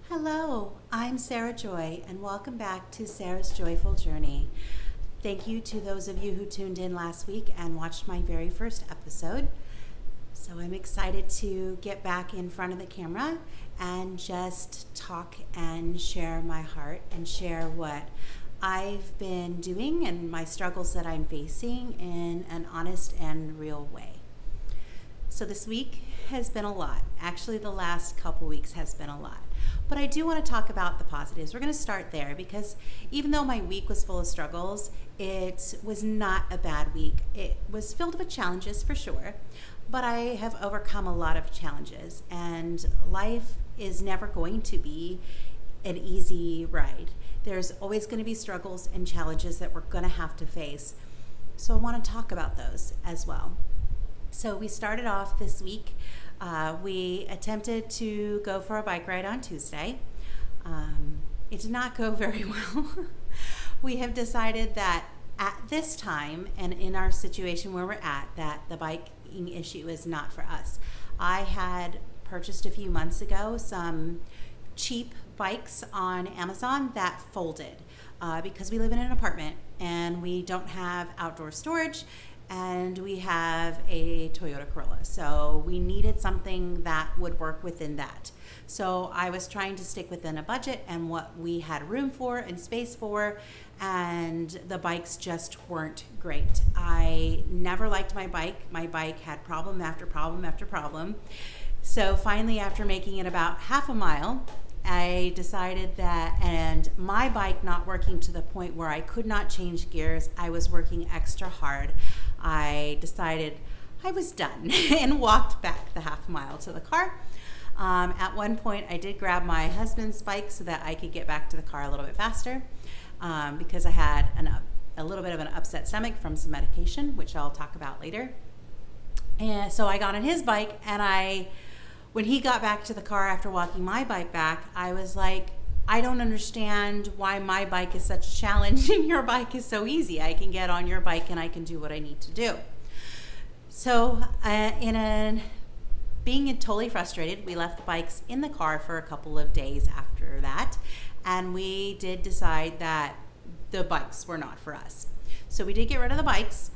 Hello, I'm Sarah Joy, and welcome back to Sarah's Joyful Journey. Thank you to those of you who tuned in last week and watched my very first episode. So I'm excited to get back in front of the camera and just talk and share my heart and share what I've been doing and my struggles that I'm facing in an honest and real way. So this week has been a lot. Actually, the last couple weeks has been a lot. But I do want to talk about the positives. We're going to start there because even though my week was full of struggles, it was not a bad week. It was filled with challenges for sure, but I have overcome a lot of challenges, and life is never going to be an easy ride. There's always going to be struggles and challenges that we're going to have to face. So I want to talk about those as well. So we started off this week. We attempted to go for a bike ride on Tuesday. It did not go very well. We have decided that at this time and in our situation where we're at, that the biking issue is not for us. I had purchased a few months ago some cheap bikes on Amazon that folded because we live in an apartment and we don't have outdoor storage. And we have a Toyota Corolla, so we needed something that would work within that. So I was trying to stick within a budget and what we had room for and space for, and the bikes just weren't great. I never liked my bike. My bike had problem after problem after problem. So finally, after making it about half a mile, I decided that, and my bike not working to the point where I could not change gears, I was working extra hard. I decided I was done and walked back the half mile to the car. At one point, I did grab my husband's bike so that I could get back to the car a little bit faster because I had a little bit of an upset stomach from some medication, which I'll talk about later. And so I got on his bike, and when he got back to the car after walking my bike back, I was like, I don't understand why my bike is such a challenge and your bike is so easy. I can get on your bike and I can do what I need to do. So being totally frustrated, we left the bikes in the car for a couple of days after that. And we did decide that the bikes were not for us. So we did get rid of the bikes.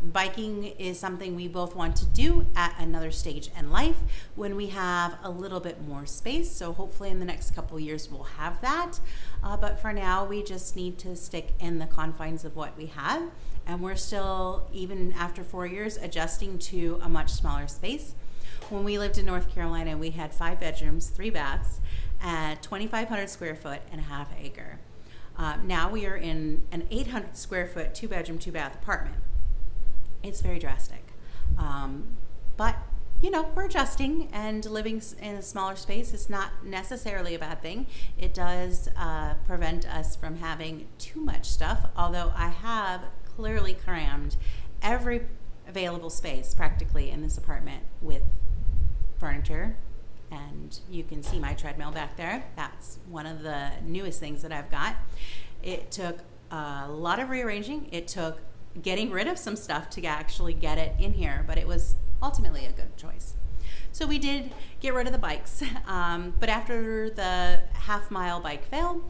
Biking is something we both want to do at another stage in life when we have a little bit more space. So hopefully in the next couple of years we'll have that. But for now, we just need to stick in the confines of what we have. And we're still, even after 4 years, adjusting to a much smaller space. When we lived in North Carolina, we had 5 bedrooms, 3 baths, at 2,500 square foot and a half acre. Now we are in an 800 square foot, 2-bedroom, 2-bath apartment. It's very drastic. But, we're adjusting, and living in a smaller space is not necessarily a bad thing. It does prevent us from having too much stuff, although I have clearly crammed every available space practically in this apartment with furniture. And you can see my treadmill back there. That's one of the newest things that I've got. It took a lot of rearranging. It took getting rid of some stuff to actually get it in here, but it was ultimately a good choice. So we did get rid of the bikes, but after the half-mile bike fail,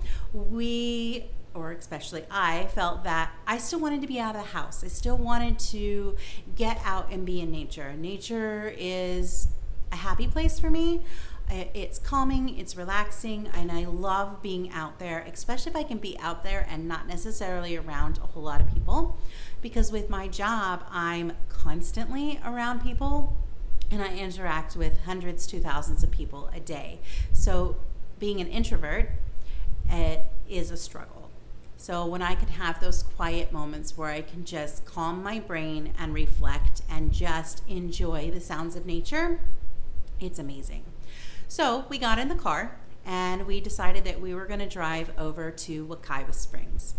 especially I, felt that I still wanted to be out of the house. I still wanted to get out and be in nature. Nature is a happy place for me. It's calming, it's relaxing, and I love being out there, especially if I can be out there and not necessarily around a whole lot of people. Because with my job, I'm constantly around people and I interact with hundreds to thousands of people a day. So being an introvert, it is a struggle. So when I can have those quiet moments where I can just calm my brain and reflect and just enjoy the sounds of nature, it's amazing. So we got in the car and we decided that we were going to drive over to Wekiwa Springs.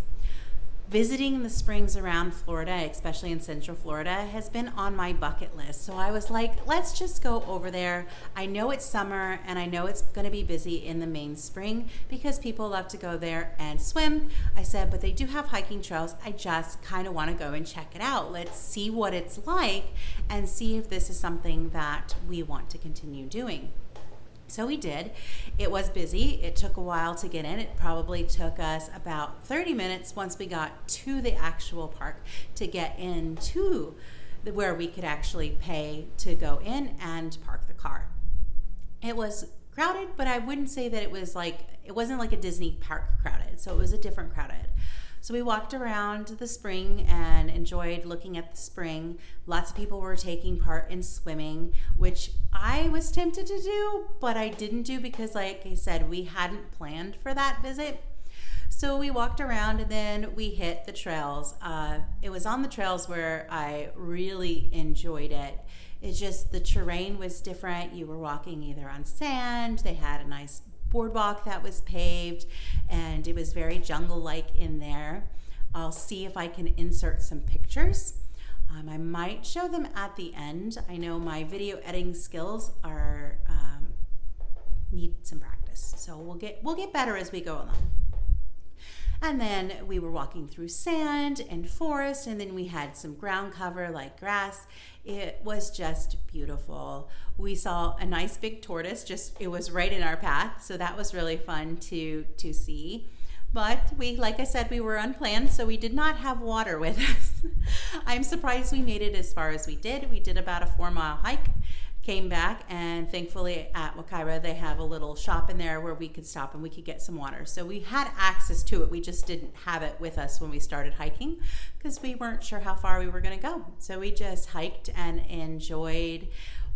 Visiting the springs around Florida, especially in Central Florida, has been on my bucket list. So I was like, let's just go over there. I know it's summer and I know it's going to be busy in the main spring because people love to go there and swim. I said, but they do have hiking trails. I just kind of want to go and check it out. Let's see what it's like and see if this is something that we want to continue doing. So we did. It was busy. It took a while to get in. It probably took us about 30 minutes once we got to the actual park to get into where we could actually pay to go in and park the car. It was crowded, but I wouldn't say that it wasn't like a Disney park crowded. So it was a different crowded. So we walked around the spring and enjoyed looking at the spring. Lots of people were taking part in swimming, which I was tempted to do, but I didn't do because, like I said, we hadn't planned for that visit. So we walked around and then we hit the trails. It was on the trails where I really enjoyed it. It's just the terrain was different. You were walking either on sand. They had a nice boardwalk that was paved, and it was very jungle-like in there. I'll see if I can insert some pictures. I might show them at the end. I know my video editing skills are need some practice, so we'll get better as we go along. And then we were walking through sand and forest, and then we had some ground cover like grass. It was just beautiful. We saw a nice big tortoise, it was right in our path, so that was really fun to see. But like I said, we were unplanned, so we did not have water with us. I'm surprised we made it as far as we did. We did about a 4-mile hike, came back, and thankfully at Wakaira they have a little shop in there where we could stop and we could get some water. So we had access to it. We just didn't have it with us when we started hiking because we weren't sure how far we were going to go. So we just hiked and enjoyed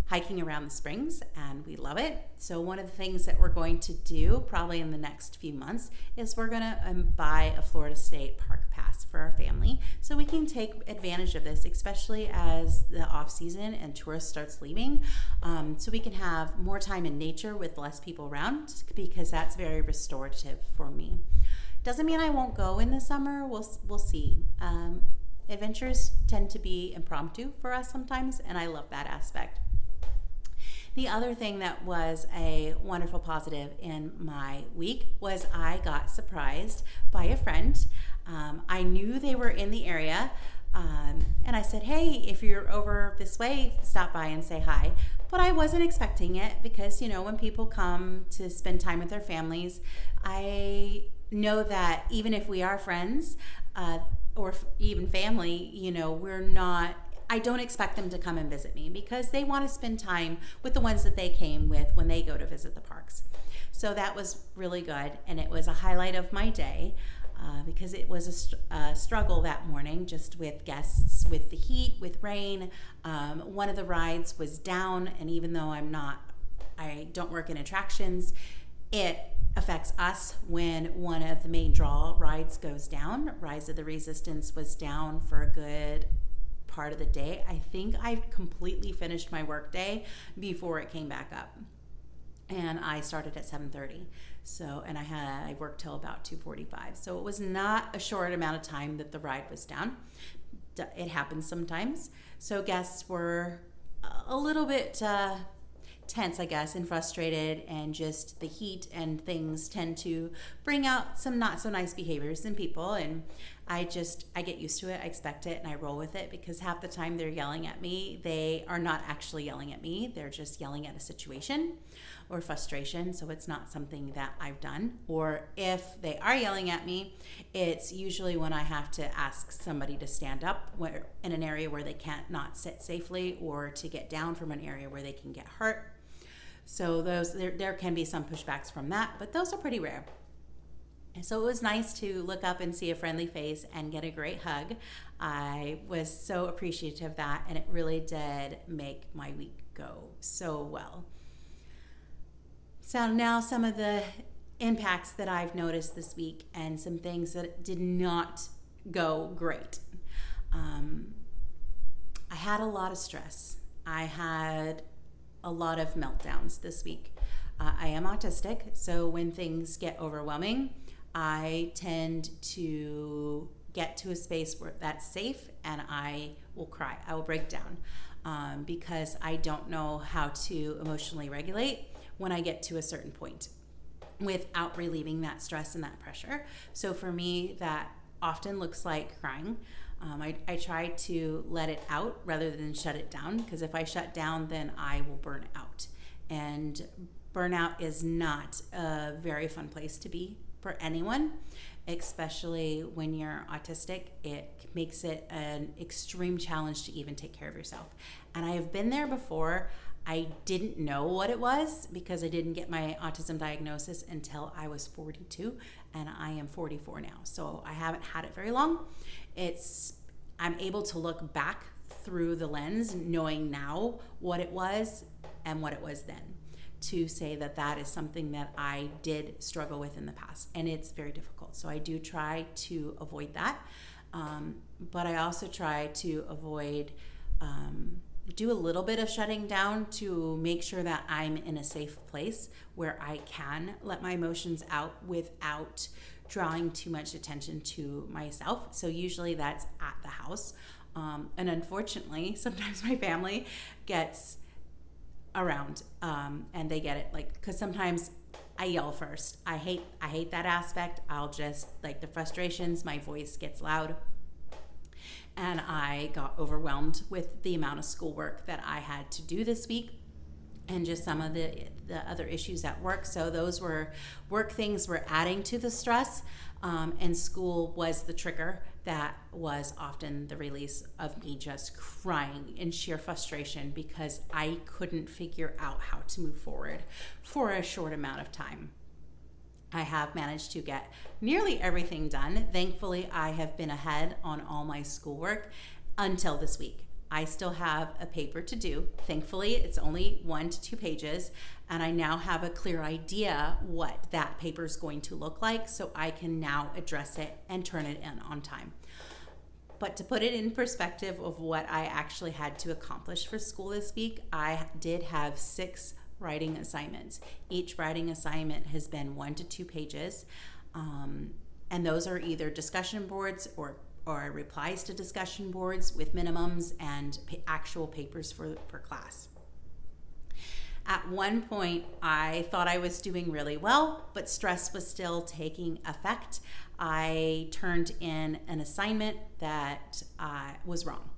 hiking around the springs, and we love it. So one of the things that we're going to do probably in the next few months is we're going to buy a Florida State Park pass for our family so we can take advantage of this, especially as the off season and tourists starts leaving, so we can have more time in nature with less people around, because that's very restorative for me. Doesn't mean I won't go in the summer. We'll see. Adventures tend to be impromptu for us sometimes, and I love that aspect. The other thing that was a wonderful positive in my week was I got surprised by a friend. I knew they were in the area, and I said, hey, if you're over this way, stop by and say hi. But I wasn't expecting it because, when people come to spend time with their families, I know that even if we are friends or even family, I don't expect them to come and visit me because they want to spend time with the ones that they came with when they go to visit the parks. So that was really good, and it was a highlight of my day because it was a struggle that morning just with guests, with the heat, with rain. One of the rides was down, and even though I don't work in attractions, it affects us when one of the main draw rides goes down. Rise of the Resistance was down for a good part of the day. I think I completely finished my work day before it came back up, and I started at 7:30. So, and I worked till about 2:45. So it was not a short amount of time that the ride was down. It happens sometimes. So guests were a little bit tense, I guess, and frustrated, and just the heat and things tend to bring out some not so nice behaviors in people, and I get used to it. I expect it and I roll with it because half the time they're yelling at me, they are not actually yelling at me. They're just yelling at a situation or frustration. So it's not something that I've done. Or if they are yelling at me, it's usually when I have to ask somebody to stand up in an area where they can't not sit safely, or to get down from an area where they can get hurt. So there can be some pushbacks from that, but those are pretty rare. And so it was nice to look up and see a friendly face and get a great hug. I was so appreciative of that, and it really did make my week go so well. So now some of the impacts that I've noticed this week and some things that did not go great. I had a lot of stress. I had a lot of meltdowns this week. I am autistic, so when things get overwhelming, I tend to get to a space where that's safe, and I will cry. I will break down because I don't know how to emotionally regulate when I get to a certain point without relieving that stress and that pressure. So for me, that often looks like crying. I try to let it out rather than shut it down, because if I shut down, then I will burn out. And Burnout is not a very fun place to be for anyone, especially when you're autistic. It makes it an extreme challenge to even take care of yourself. And I have been there before. I didn't know what it was because I didn't get my autism diagnosis until I was 42, and I am 44 now. So I haven't had it very long. I'm able to look back through the lens, knowing now what it was and what it was then, to say that that is something that I did struggle with in the past, and it's very difficult. So I do try to avoid that, but I also try to avoid do a little bit of shutting down to make sure that I'm in a safe place where I can let my emotions out without drawing too much attention to myself. So usually that's at the house, and unfortunately sometimes my family gets around, and they get it, like, because sometimes I yell first. I hate that aspect. I'll just, like, the frustrations, my voice gets loud, and I got overwhelmed with the amount of schoolwork that I had to do this week and just some of the other issues at work. So those were work things were adding to the stress, and school was the trigger that was often the release of me just crying in sheer frustration because I couldn't figure out how to move forward for a short amount of time. I have managed to get nearly everything done. Thankfully, I have been ahead on all my schoolwork until this week. I still have a paper to do. Thankfully, it's only 1 to 2 pages, and I now have a clear idea what that paper is going to look like, so I can now address it and turn it in on time. But to put it in perspective of what I actually had to accomplish for school this week, I did have 6 writing assignments. Each writing assignment has been 1 to 2 pages, and those are either discussion boards or replies to discussion boards with minimums and actual papers for class. At one point, I thought I was doing really well, but stress was still taking effect. I turned in an assignment that was wrong.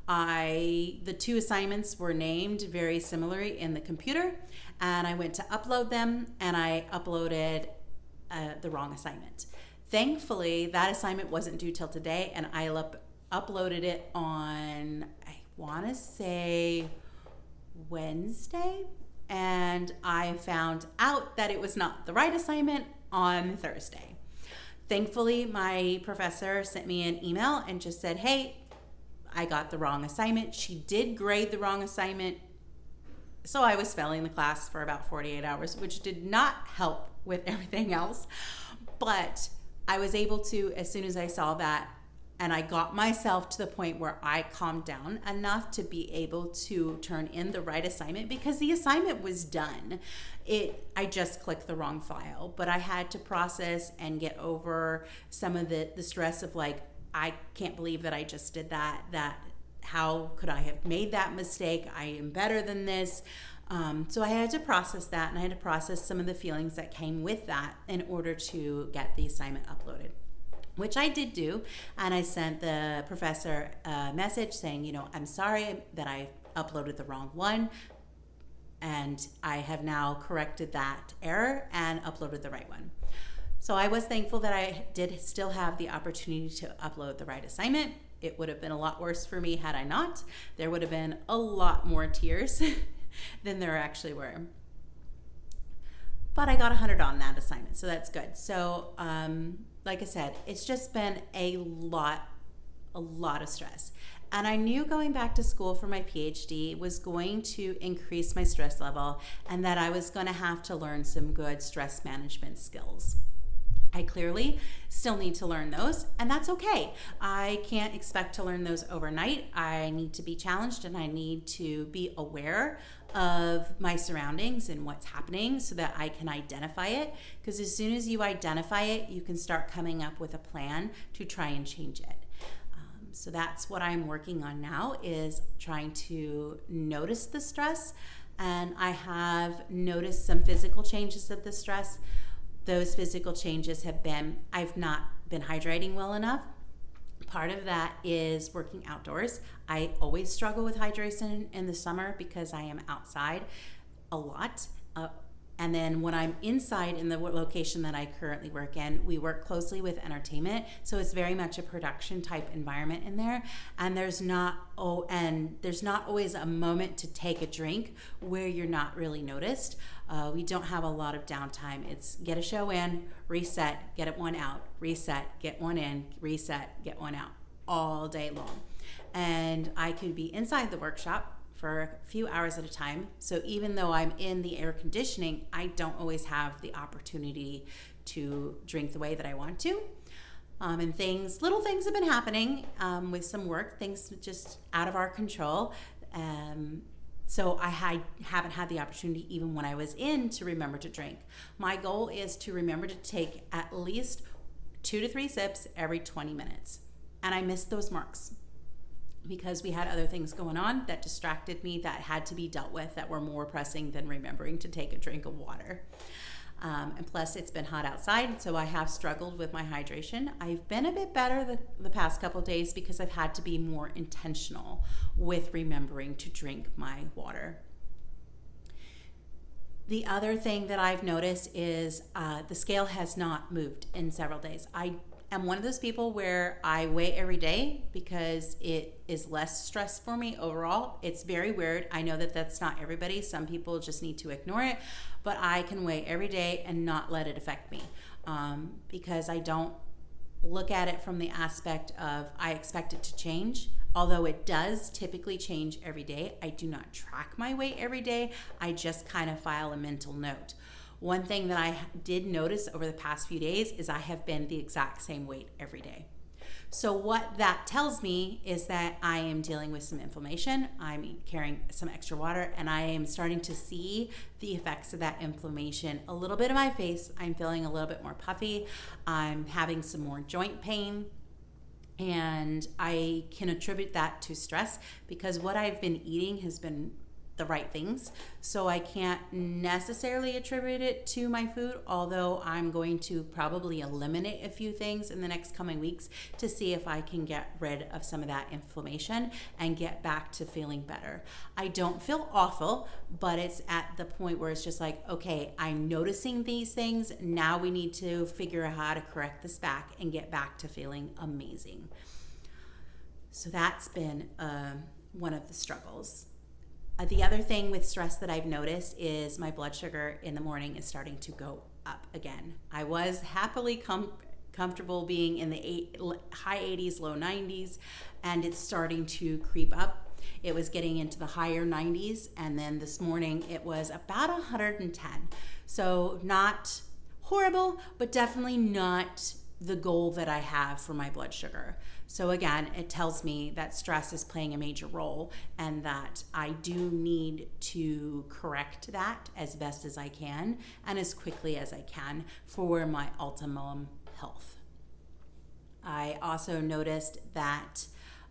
The 2 assignments were named very similarly in the computer, and I went to upload them, and I uploaded the wrong assignment. Thankfully, that assignment wasn't due till today, and I uploaded it on, I want to say, Wednesday, and I found out that it was not the right assignment on Thursday. Thankfully, my professor sent me an email and just said, hey, I got the wrong assignment. She did grade the wrong assignment, so I was failing the class for about 48 hours, which did not help with everything else. But I was able to, as soon as I saw that, and I got myself to the point where I calmed down enough to be able to turn in the right assignment, because the assignment was done. I just clicked the wrong file, but I had to process and get over some of the stress of, like, I can't believe that I just did that. How could I have made that mistake? I am better than this. So I had to process that, and I had to process some of the feelings that came with that in order to get the assignment uploaded, which I did do. And I sent the professor a message saying, I'm sorry that I uploaded the wrong one, and I have now corrected that error and uploaded the right one. So I was thankful that I did still have the opportunity to upload the right assignment. It would have been a lot worse for me had I not. There would have been a lot more tears than there actually were. But I got 100 on that assignment, so that's good. So like I said, it's just been a lot of stress. And I knew going back to school for my PhD was going to increase my stress level, and that I was going to have to learn some good stress management skills. I clearly still need to learn those, and that's okay. I can't expect to learn those overnight. I need to be challenged, and I need to be aware of my surroundings and what's happening so that I can identify it, because as soon as you identify it, you can start coming up with a plan to try and change it. So that's what I'm working on now, is trying to notice the stress, and I have noticed some physical changes of the stress. Those physical changes have been, I've not been hydrating well enough. Part of that is working outdoors. I always struggle with hydration in the summer because I am outside a lot. And then when I'm inside in the location that I currently work in, we work closely with entertainment. So it's very much a production type environment in there. And there's not always a moment to take a drink where you're not really noticed. We don't have a lot of downtime. It's get a show in, reset, get it one out, reset, get one in, reset, get one out, all day long. And I could be inside the workshop for a few hours at a time. So even though I'm in the air conditioning, I don't always have the opportunity to drink the way that I want to. And little things have been happening with some work, things just out of our control. So I haven't had the opportunity, even when I was in, to remember to drink. My goal is to remember to take at least 2 to 3 sips every 20 minutes. And I missed those marks because we had other things going on that distracted me, that had to be dealt with, that were more pressing than remembering to take a drink of water. And plus, it's been hot outside, so I have struggled with my hydration. I've been a bit better the past couple of days because I've had to be more intentional with remembering to drink my water. The other thing that I've noticed is the scale has not moved in several days. I'm one of those people where I weigh every day because it is less stress for me overall. It's very weird. I know that that's not everybody. Some people just need to ignore it, but I can weigh every day and not let it affect me because I don't look at it from the aspect of I expect it to change. Although it does typically change every day, I do not track my weight every day. I just kind of file a mental note. One thing that I did notice over the past few days is I have been the exact same weight every day. So what that tells me is that I am dealing with some inflammation, I'm carrying some extra water, and I am starting to see the effects of that inflammation a little bit in my face. I'm feeling a little bit more puffy. I'm having some more joint pain. And I can attribute that to stress because what I've been eating has been the right things. So I can't necessarily attribute it to my food, although I'm going to probably eliminate a few things in the next coming weeks to see if I can get rid of some of that inflammation and get back to feeling better. I don't feel awful, but it's at the point where it's just like, okay, I'm noticing these things. Now we need to figure out how to correct this back and get back to feeling amazing. So that's been one of the struggles. The other thing with stress that I've noticed is my blood sugar in the morning is starting to go up again. I was happily comfortable being in the high 80s, low 90s, and it's starting to creep up. It was getting into the higher 90s, and then this morning it was about 110. So not horrible, but definitely not the goal that I have for my blood sugar. So again, it tells me that stress is playing a major role and that I do need to correct that as best as I can and as quickly as I can for my optimum health. I also noticed that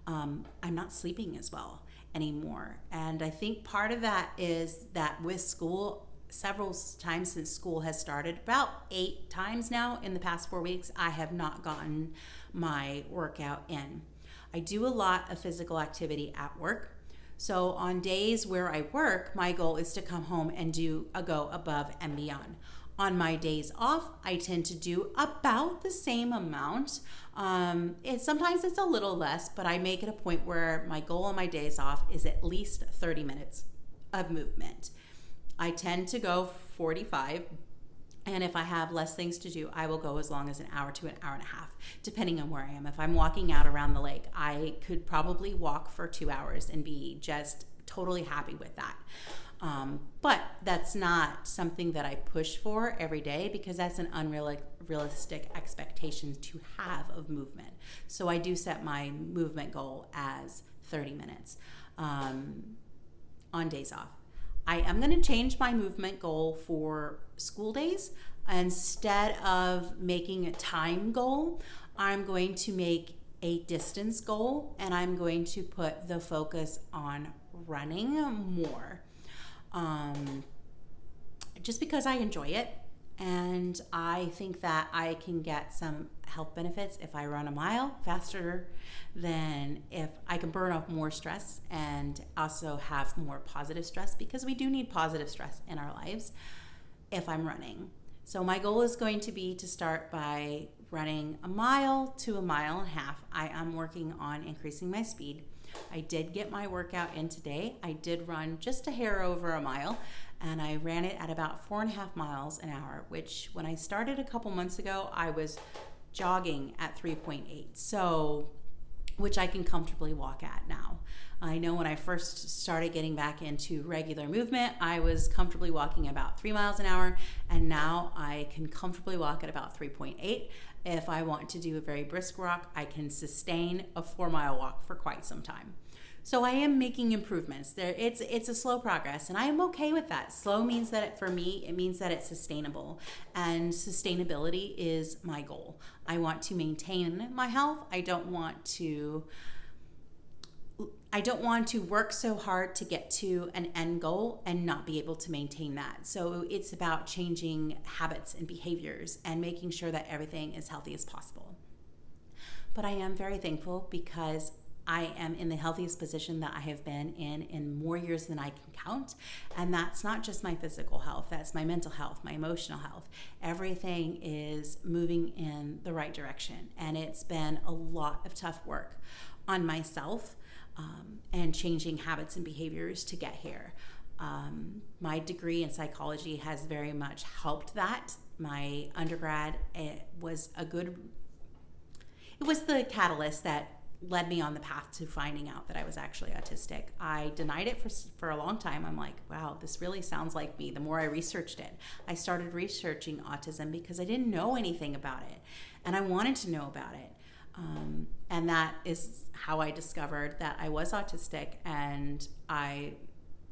I'm not sleeping as well anymore. And I think part of that is that with school, several times since school has started, about 8 times now in the past 4 weeks, I have not gotten my workout in. I do a lot of physical activity at work. So on days where I work, my goal is to come home and go above and beyond. On my days off, I tend to do about the same amount. Sometimes it's a little less, but I make it a point where my goal on my days off is at least 30 minutes of movement. I tend to go 45, and if I have less things to do, I will go as long as an hour to an hour and a half, depending on where I am. If I'm walking out around the lake, I could probably walk for 2 hours and be just totally happy with that. But that's not something that I push for every day because that's an unrealistic expectation to have of movement. So I do set my movement goal as 30 minutes on days off. I am going to change my movement goal for school days. Instead of making a time goal, I'm going to make a distance goal, and I'm going to put the focus on running more. Just because I enjoy it, and I think that I can get some health benefits if I run a mile faster than if I can burn off more stress and also have more positive stress, because we do need positive stress in our lives. if I'm running. So my goal is going to be to start by running a mile to a mile and a half. I am working on increasing my speed. I did get my workout in today. I did run just a hair over a mile, and I ran it at about 4.5 miles an hour, which when I started a couple months ago, I was jogging at 3.8. So which I can comfortably walk at now. I know when I first started getting back into regular movement, I was comfortably walking about 3 miles an hour, and now I can comfortably walk at about 3.8. If I want to do a very brisk walk, I can sustain a 4-mile walk for quite some time. So I am making improvements. It's a slow progress, and I am okay with that. Slow means that for me, it means that it's sustainable, and sustainability is my goal. I want to maintain my health. I don't want to work so hard to get to an end goal and not be able to maintain that. So it's about changing habits and behaviors and making sure that everything is healthy as possible. But I am very thankful because I am in the healthiest position that I have been in more years than I can count. And that's not just my physical health, that's my mental health, my emotional health. Everything is moving in the right direction. And it's been a lot of tough work on myself and changing habits and behaviors to get here. My degree in psychology has very much helped that. My undergrad, it was the catalyst that led me on the path to finding out that I was actually autistic. I denied it for a long time. I'm like, wow, this really sounds like me. The more I researched it, I started researching autism because I didn't know anything about it, and I wanted to know about it. And that is how I discovered that I was autistic, and I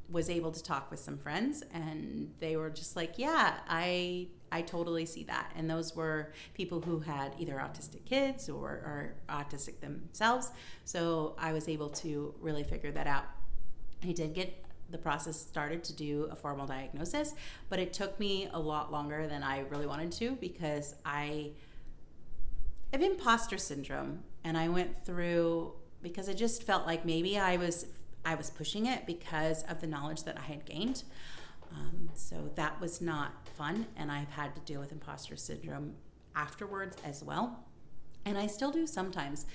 was able to talk with some friends, and they were just like, yeah, I totally see that. And those were people who had either autistic kids or autistic themselves. So I was able to really figure that out. I did get the process started to do a formal diagnosis, but it took me a lot longer than I really wanted to because I have imposter syndrome, and I went through because I just felt like maybe I was pushing it because of the knowledge that I had gained. So that was not fun, and I've had to deal with imposter syndrome afterwards as well. And I still do sometimes.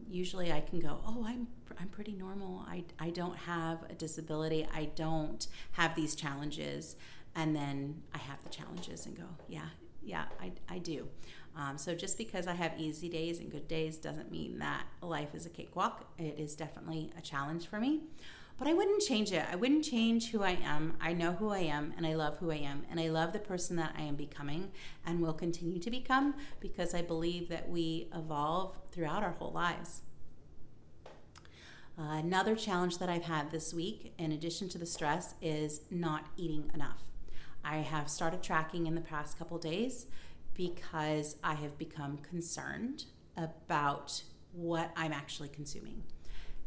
Usually I can go, oh, I'm pretty normal. I don't have a disability. I don't have these challenges. And then I have the challenges and go, yeah, I do. So just because I have easy days and good days doesn't mean that life is a cakewalk. It is definitely a challenge for me. But I wouldn't change it. I wouldn't change who I am. I know who I am, and I love who I am, and I love the person that I am becoming and will continue to become because I believe that we evolve throughout our whole lives. Another challenge that I've had this week, in addition to the stress, is not eating enough. I have started tracking in the past couple days because I have become concerned about what I'm actually consuming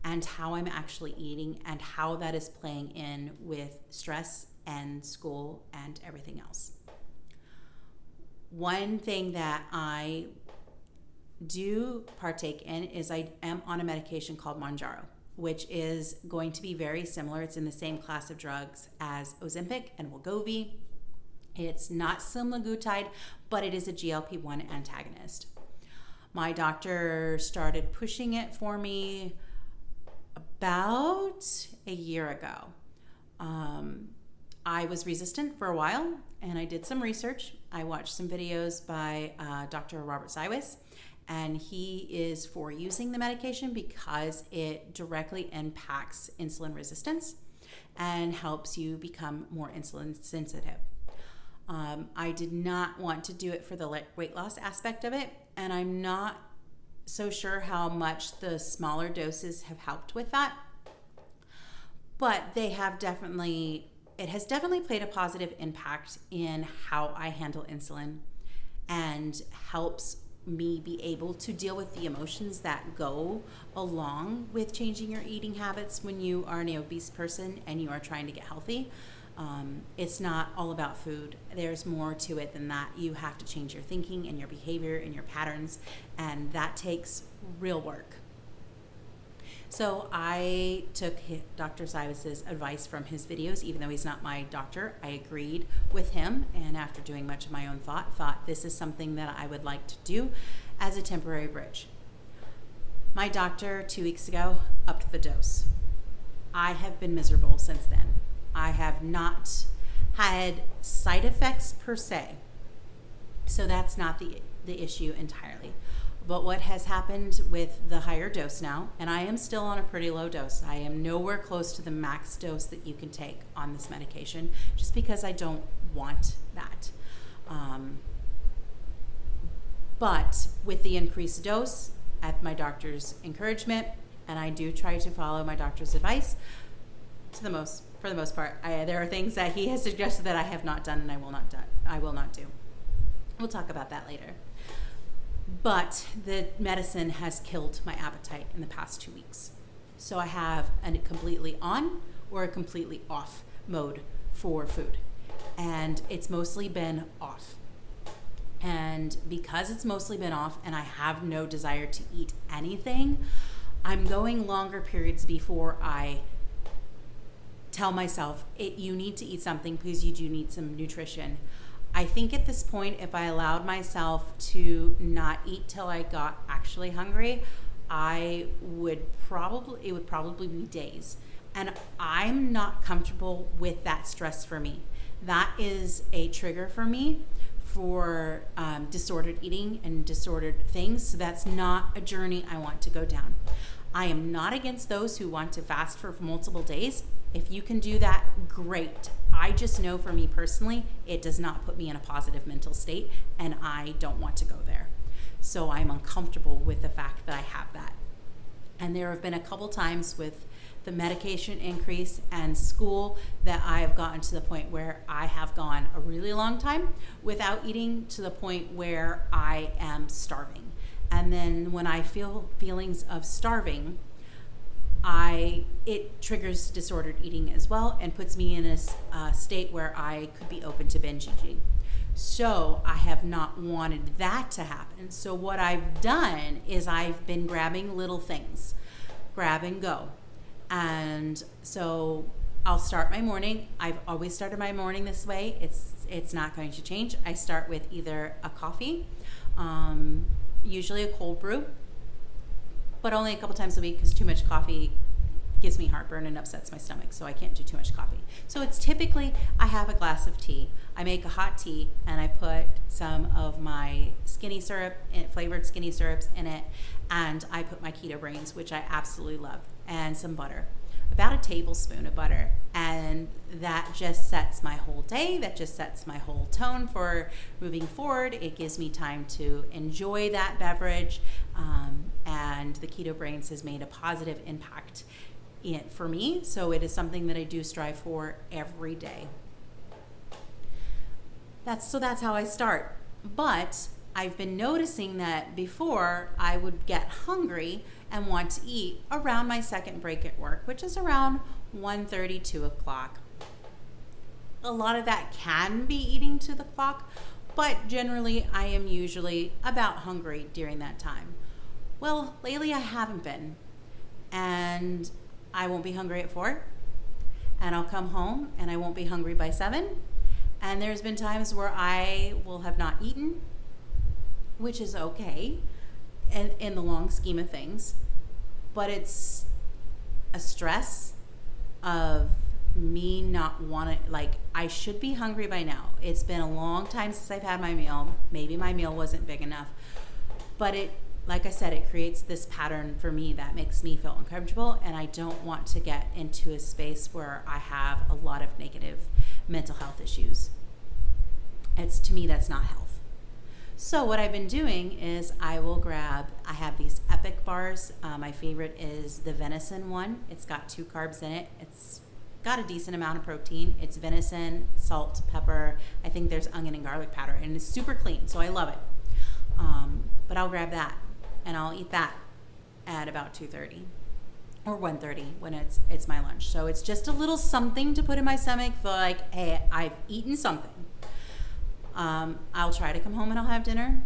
and how I'm actually eating and how that is playing in with stress and school and everything else. One thing that I do partake in is I am on a medication called Mounjaro, which is going to be very similar. It's in the same class of drugs as Ozempic and Wegovy. It's not semaglutide, but it is a GLP-1 antagonist. My doctor started pushing it for me about a year ago. I was resistant for a while, and I did some research. I watched some videos by Dr. Robert Cywis, and he is for using the medication because it directly impacts insulin resistance and helps you become more insulin sensitive. I did not want to do it for the weight loss aspect of it, and I'm not so sure how much the smaller doses have helped with that. But it has definitely played a positive impact in how I handle insulin and helps me be able to deal with the emotions that go along with changing your eating habits when you are an obese person and you are trying to get healthy. It's not all about food. There's more to it than that. You have to change your thinking and your behavior and your patterns, and that takes real work. So I took Dr. Cybus's advice from his videos, even though he's not my doctor. I agreed with him, and after doing much of my own thought this is something that I would like to do as a temporary bridge. My doctor 2 weeks ago upped the dose. I have been miserable since then. I have not had side effects per se, so that's not the issue entirely. But what has happened with the higher dose now, and I am still on a pretty low dose. I am nowhere close to the max dose that you can take on this medication, just because I don't want that. But with the increased dose, at my doctor's encouragement, and I do try to follow my doctor's advice for the most part. There are things that he has suggested that I have not done and I will not do. We'll talk about that later. But the medicine has killed my appetite in the past 2 weeks. So I have a completely on or a completely off mode for food. And it's mostly been off. And because it's mostly been off and I have no desire to eat anything, I'm going longer periods before I tell myself, you need to eat something because you do need some nutrition. I think at this point, if I allowed myself to not eat till I got actually hungry, it would probably be days. And I'm not comfortable with that stress for me. That is a trigger for me for disordered eating and disordered things. So that's not a journey I want to go down. I am not against those who want to fast for multiple days. If you can do that, great. I just know for me personally, it does not put me in a positive mental state, and I don't want to go there. So I'm uncomfortable with the fact that I have that. And there have been a couple times with the medication increase and school that I have gotten to the point where I have gone a really long time without eating, to the point where I am starving. And then when I feel feelings of starving, it triggers disordered eating as well and puts me in a state where I could be open to binge eating. So I have not wanted that to happen. So what I've done is I've been grabbing little things, grab and go. And so I'll start my morning. I've always started my morning this way. It's not going to change. I start with either a coffee, usually a cold brew, but only a couple times a week because too much coffee gives me heartburn and upsets my stomach, so I can't do too much coffee. So it's typically I have a glass of tea. I make a hot tea and I put some of my skinny syrup, flavored skinny syrups in it, and I put my keto brains, which I absolutely love, and some butter, about a tablespoon of butter, and that just sets my whole day. That just sets my whole tone for moving forward. It gives me time to enjoy that beverage, and the keto brains has made a positive impact for me, so it is something that I do strive for every day. That's how I start. But I've been noticing that before I would get hungry and want to eat around my second break at work, which is around 1:30, 2 o'clock. A lot of that can be eating to the clock, but generally I am usually about hungry during that time. Well, lately I haven't been, and I won't be hungry at 4, and I'll come home and I won't be hungry by 7, and there's been times where I will have not eaten, which is okay in the long scheme of things, but it's a stress of me not wanting, I should be hungry by now. It's been a long time since I've had my meal. Maybe my meal wasn't big enough, but like I said, it creates this pattern for me that makes me feel uncomfortable, and I don't want to get into a space where I have a lot of negative mental health issues. To me, that's not health. So what I've been doing is I have these Epic bars. My favorite is the venison one. It's got 2 carbs in it. It's got a decent amount of protein. It's venison, salt, pepper. I think there's onion and garlic powder, and it's super clean, so I love it. But I'll grab that, and I'll eat that at about 2:30 or 1:30 when it's my lunch. So it's just a little something to put in my stomach for hey, I've eaten something. I'll try to come home and I'll have dinner,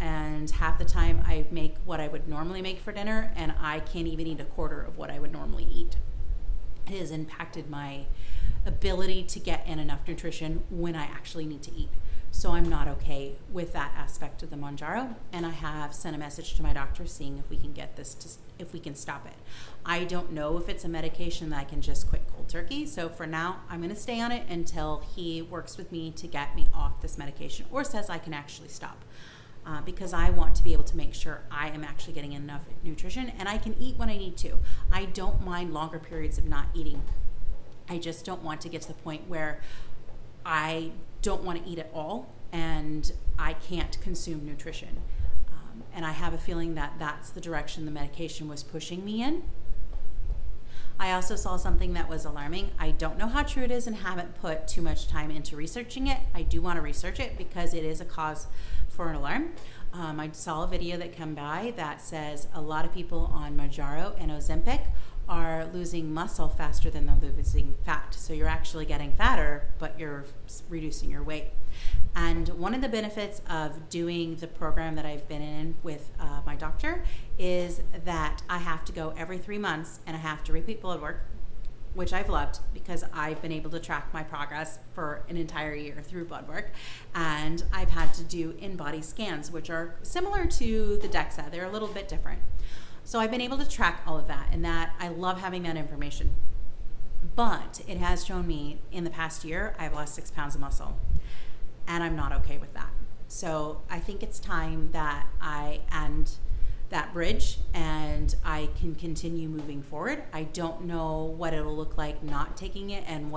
and half the time I make what I would normally make for dinner, and I can't even eat a quarter of what I would normally eat. It has impacted my ability to get in enough nutrition when I actually need to eat. So I'm not okay with that aspect of the Mounjaro, and I have sent a message to my doctor seeing if we can get this if we can stop it. I don't know if it's a medication that I can just quit cold turkey. So for now, I'm going to stay on it until he works with me to get me off this medication or says I can actually stop. Because I want to be able to make sure I am actually getting enough nutrition and I can eat when I need to. I don't mind longer periods of not eating. I just don't want to get to the point where I don't want to eat at all and I can't consume nutrition. And I have a feeling that that's the direction the medication was pushing me in. I also saw something that was alarming. I don't know how true it is and haven't put too much time into researching it. I do want to research it because it is a cause for an alarm. I saw a video that came by that says a lot of people on Mounjaro and Ozempic are losing muscle faster than they're losing fat. So you're actually getting fatter, but you're reducing your weight. And one of the benefits of doing the program that I've been in with my doctor is that I have to go every 3 months and I have to repeat blood work, which I've loved because I've been able to track my progress for an entire year through blood work. And I've had to do in-body scans, which are similar to the DEXA. They're a little bit different. So I've been able to track all of that, and that I love having that information. But it has shown me in the past year, I've lost 6 pounds of muscle, and I'm not okay with that. So I think it's time that I end that bridge and I can continue moving forward. I don't know what it'll look like not taking it and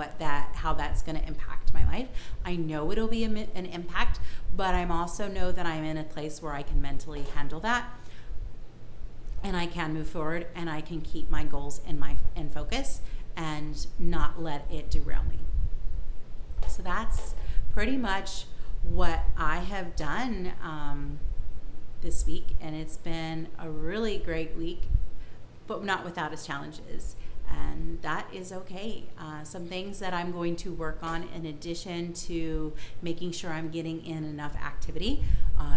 how that's going to impact my life. I know it'll be an impact, but I also know that I'm in a place where I can mentally handle that. And I can move forward and I can keep my goals in focus and not let it derail me. So that's pretty much what I have done this week. And it's been a really great week, but not without its challenges. And that is okay. Some things that I'm going to work on in addition to making sure I'm getting in enough activity,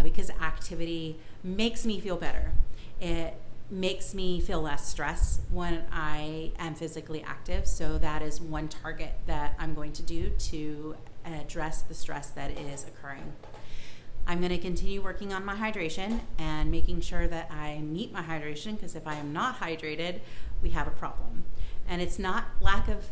because activity makes me feel better. It makes me feel less stress when I am physically active. So that is one target that I'm going to do to address the stress that is occurring. I'm going to continue working on my hydration and making sure that I meet my hydration, because if I am not hydrated, we have a problem. And it's not lack of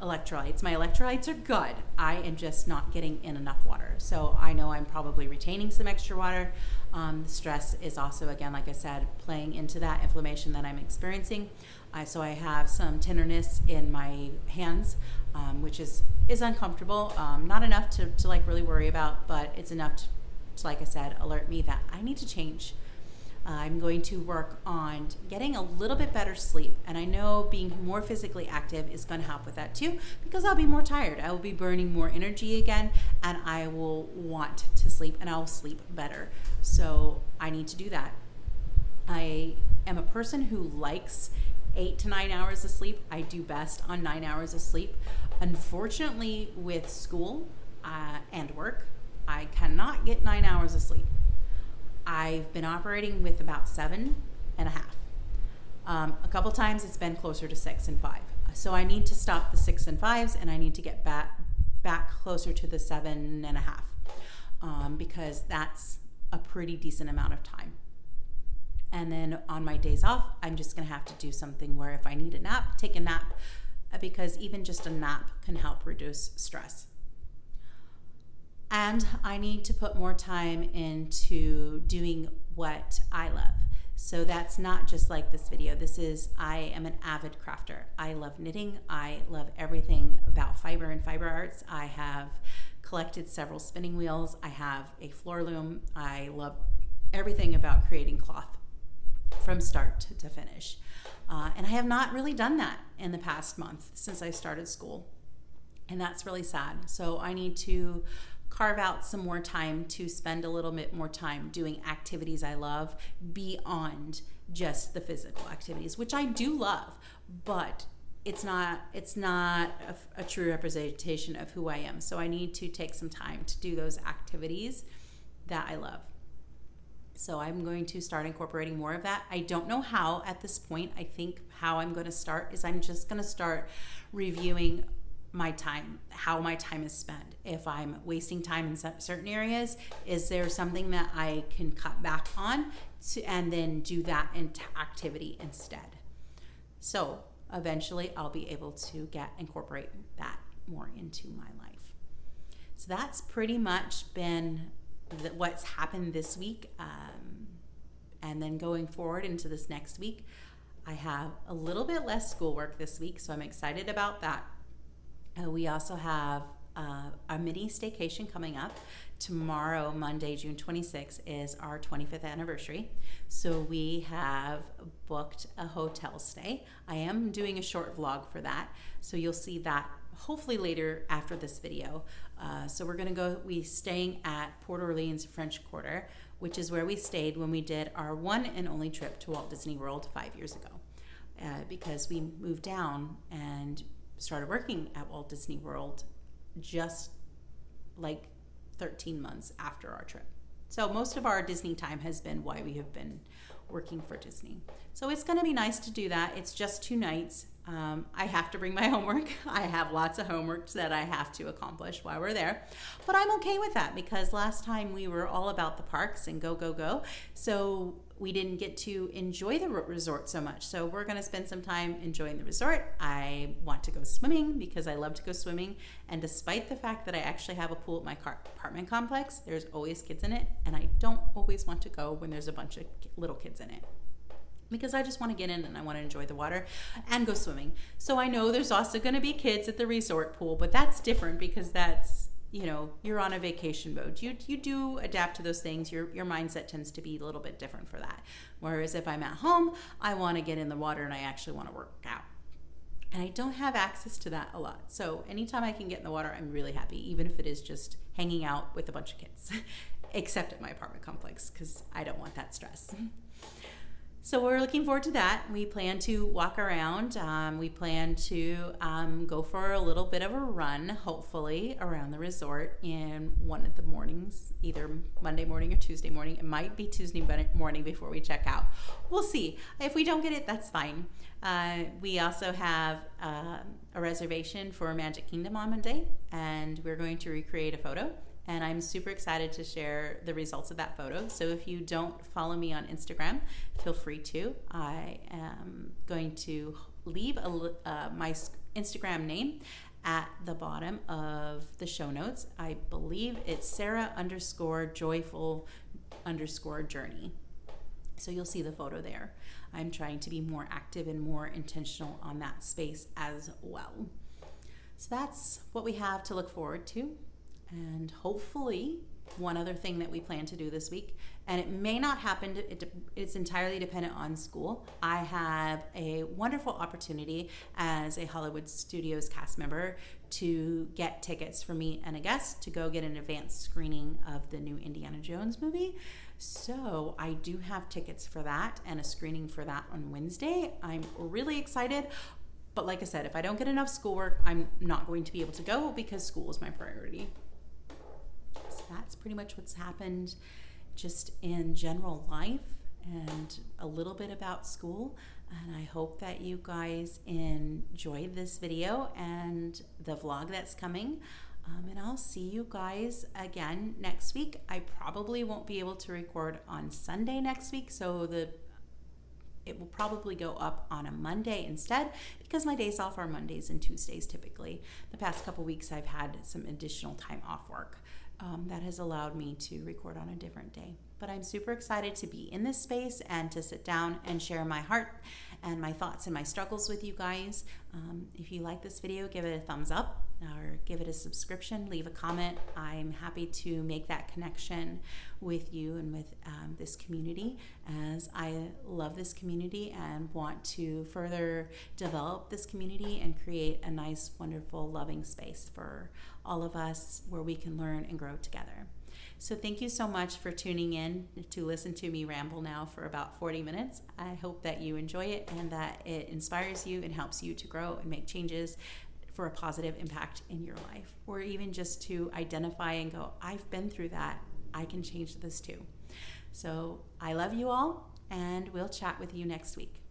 electrolytes. My electrolytes are good. I am just not getting in enough water. So I know I'm probably retaining some extra water. The stress is also, again, like I said, playing into that inflammation that I'm experiencing. So I have some tenderness in my hands, which is uncomfortable. Not enough to like really worry about, but it's enough to, like I said, alert me that I need to change. I'm going to work on getting a little bit better sleep. And I know being more physically active is going to help with that too, because I'll be more tired. I will be burning more energy again, and I will want to sleep, and I'll sleep better. So I need to do that. I am a person who likes 8 to 9 hours of sleep. I do best on 9 hours of sleep. Unfortunately, with school and work, I cannot get 9 hours of sleep. I've been operating with about 7.5. A couple times it's been closer to 6 and 5. So I need to stop the 6 and 5s, and I need to get back closer to the 7.5, because that's a pretty decent amount of time. And then on my days off, I'm just going to have to do something where if I need a nap, take a nap, because even just a nap can help reduce stress. And I need to put more time into doing what I love. So that's not just like this video. I am an avid crafter. I love knitting. I love everything about fiber and fiber arts. I have collected several spinning wheels. I have a floor loom. I love everything about creating cloth from start to finish. And I have not really done that in the past month since I started school. And that's really sad. So I need to carve out some more time to spend a little bit more time doing activities I love beyond just the physical activities, which I do love, but it's not a true representation of who I am. So I need to take some time to do those activities that I love. So I'm going to start incorporating more of that. I don't know how at this point. I think how I'm going to start is I'm just going to start reviewing my time, how my time is spent. If I'm wasting time in certain areas, is there something that I can cut back on and then do that activity instead? So eventually I'll be able to incorporate that more into my life. So that's pretty much been what's happened this week. And then going forward into this next week, I have a little bit less schoolwork this week, so I'm excited about that. We also have a mini staycation coming up. Tomorrow, Monday, June 26th, is our 25th anniversary. So we have booked a hotel stay. I am doing a short vlog for that, so you'll see that hopefully later after this video. So we're staying at Port Orleans French Quarter, which is where we stayed when we did our one and only trip to Walt Disney World 5 years ago. Because we moved down and started working at Walt Disney World just like 13 months after our trip. So most of our Disney time has been why we have been working for Disney. So it's going to be nice to do that. It's just 2 nights. I have to bring my homework. I have lots of homework that I have to accomplish while we're there. But I'm okay with that because last time we were all about the parks and go, go, go. So we didn't get to enjoy the resort so much. So we're going to spend some time enjoying the resort. I want to go swimming because I love to go swimming. And despite the fact that I actually have a pool at my apartment complex, there's always kids in it. And I don't always want to go when there's a bunch of little kids in it, because I just want to get in and I want to enjoy the water and go swimming. So I know there's also going to be kids at the resort pool, but that's different because that's, you're on a vacation mode. You do adapt to those things. Your mindset tends to be a little bit different for that. Whereas if I'm at home, I want to get in the water and I actually want to work out. And I don't have access to that a lot. So anytime I can get in the water, I'm really happy, even if it is just hanging out with a bunch of kids, except at my apartment complex because I don't want that stress. So we're looking forward to that. We plan to walk around. We plan to go for a little bit of a run, hopefully, around the resort in one of the mornings, either Monday morning or Tuesday morning. It might be Tuesday morning before we check out. We'll see. If we don't get it, that's fine. We also have a reservation for Magic Kingdom on Monday, and we're going to recreate a photo. And I'm super excited to share the results of that photo. So if you don't follow me on Instagram, feel free to. I am going to leave my Instagram name at the bottom of the show notes. I believe it's Sarah_joyful_journey. So you'll see the photo there. I'm trying to be more active and more intentional on that space as well. So that's what we have to look forward to. And hopefully, one other thing that we plan to do this week, and it may not happen, it's entirely dependent on school. I have a wonderful opportunity as a Hollywood Studios cast member to get tickets for me and a guest to go get an advanced screening of the new Indiana Jones movie. So I do have tickets for that and a screening for that on Wednesday. I'm really excited. But like I said, if I don't get enough schoolwork, I'm not going to be able to go because school is my priority. So that's pretty much what's happened just in general life and a little bit about school. And I hope that you guys enjoyed this video and the vlog that's coming. And I'll see you guys again next week. I probably won't be able to record on Sunday next week, so it will probably go up on a Monday instead because my days off are Mondays and Tuesdays typically. The past couple weeks I've had some additional time off work that has allowed me to record on a different day. But I'm super excited to be in this space and to sit down and share my heart and my thoughts and my struggles with you guys. If you like this video, give it a thumbs up or give it a subscription, leave a comment. I'm happy to make that connection with you and with this community, as I love this community and want to further develop this community and create a nice, wonderful, loving space for all of us where we can learn and grow together. So thank you so much for tuning in to listen to me ramble now for about 40 minutes. I hope that you enjoy it and that it inspires you and helps you to grow and make changes for a positive impact in your life, or even just to identify and go, I've been through that. I can change this too. So I love you all, and we'll chat with you next week.